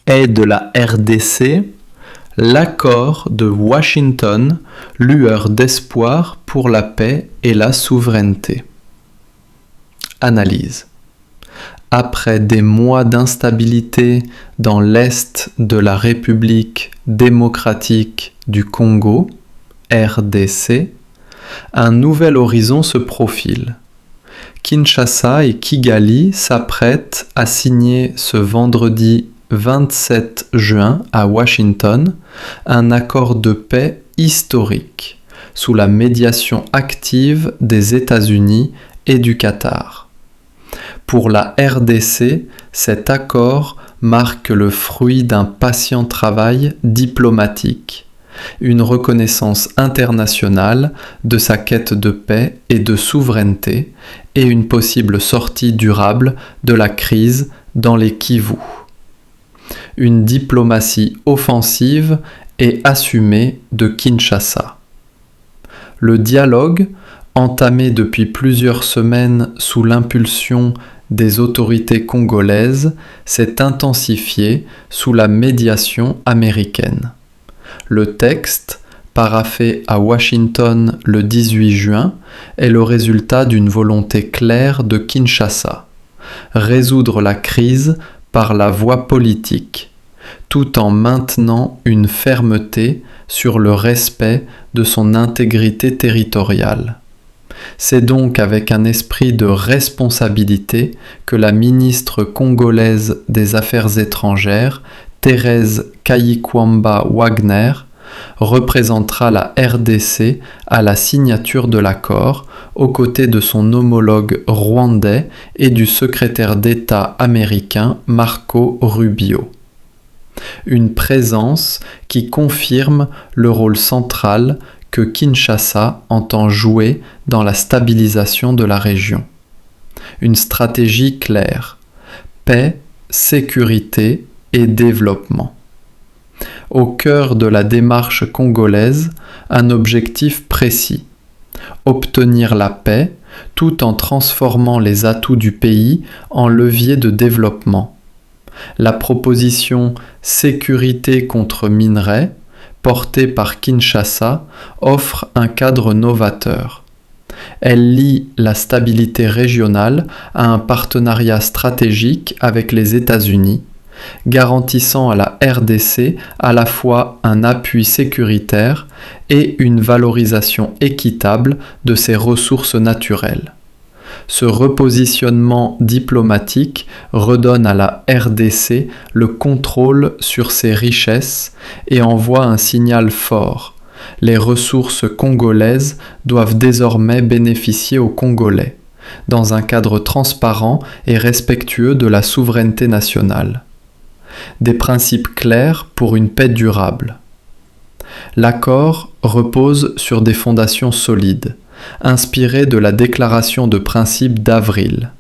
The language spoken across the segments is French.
est de la RDC l'accord de Washington, lueur d'espoir pour la paix et la souveraineté. Analyse. Après des mois d'instabilité dans l'est de la République démocratique du Congo, RDC, un nouvel horizon se profile. Kinshasa et Kigali s'apprêtent à signer ce vendredi 27 juin à Washington un accord de paix historique sous la médiation active des États-Unis et du Qatar. Pour la RDC, cet accord marque le fruit d'un patient travail diplomatique, une reconnaissance internationale de sa quête de paix et de souveraineté et une possible sortie durable de la crise dans les Kivu. Une diplomatie offensive et assumée de Kinshasa. Le dialogue, entamé depuis plusieurs semaines sous l'impulsion des autorités congolaises, s'est intensifié sous la médiation américaine. Le texte, paraphé à Washington le 18 juin, est le résultat d'une volonté claire de Kinshasa, résoudre la crise par la voie politique, tout en maintenant une fermeté sur le respect de son intégrité territoriale. C'est donc avec un esprit de responsabilité que la ministre congolaise des Affaires étrangères, Thérèse Kayikwamba-Wagner, représentera la RDC à la signature de l'accord, aux côtés de son homologue rwandais et du secrétaire d'État américain Marco Rubio. Une présence qui confirme le rôle central que Kinshasa entend jouer dans la stabilisation de la région. Une stratégie claire: paix, sécurité et développement. Au cœur de la démarche congolaise, un objectif précis: obtenir la paix tout en transformant les atouts du pays en levier de développement. La proposition Sécurité contre minerais, portée par Kinshasa, offre un cadre novateur. Elle lie la stabilité régionale à un partenariat stratégique avec les États-Unis, garantissant à la RDC à la fois un appui sécuritaire et une valorisation équitable de ses ressources naturelles. Ce repositionnement diplomatique redonne à la RDC le contrôle sur ses richesses et envoie un signal fort. Les ressources congolaises doivent désormais bénéficier aux Congolais, dans un cadre transparent et respectueux de la souveraineté nationale. Des principes clairs pour une paix durable. L'accord repose sur des fondations solides, inspirées de la déclaration de principes d'avril.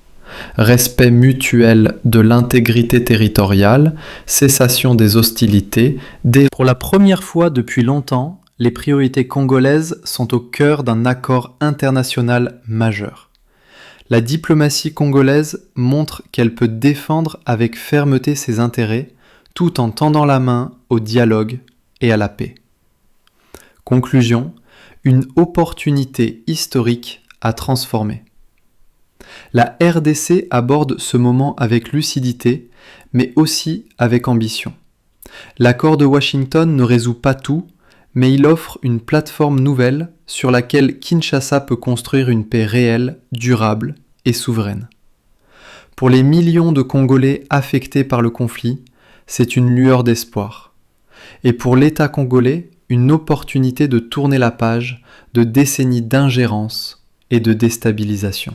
Respect mutuel de l'intégrité territoriale, cessation des hostilités. Pour la première fois depuis longtemps, les priorités congolaises sont au cœur d'un accord international majeur. La diplomatie congolaise montre qu'elle peut défendre avec fermeté ses intérêts tout en tendant la main au dialogue et à la paix. Conclusion, une opportunité historique à transformer. La RDC aborde ce moment avec lucidité, mais aussi avec ambition. L'accord de Washington ne résout pas tout, mais il offre une plateforme nouvelle sur laquelle Kinshasa peut construire une paix réelle, durable et souveraine. Pour les millions de Congolais affectés par le conflit, c'est une lueur d'espoir. Et pour l'État congolais, une opportunité de tourner la page de décennies d'ingérence et de déstabilisation.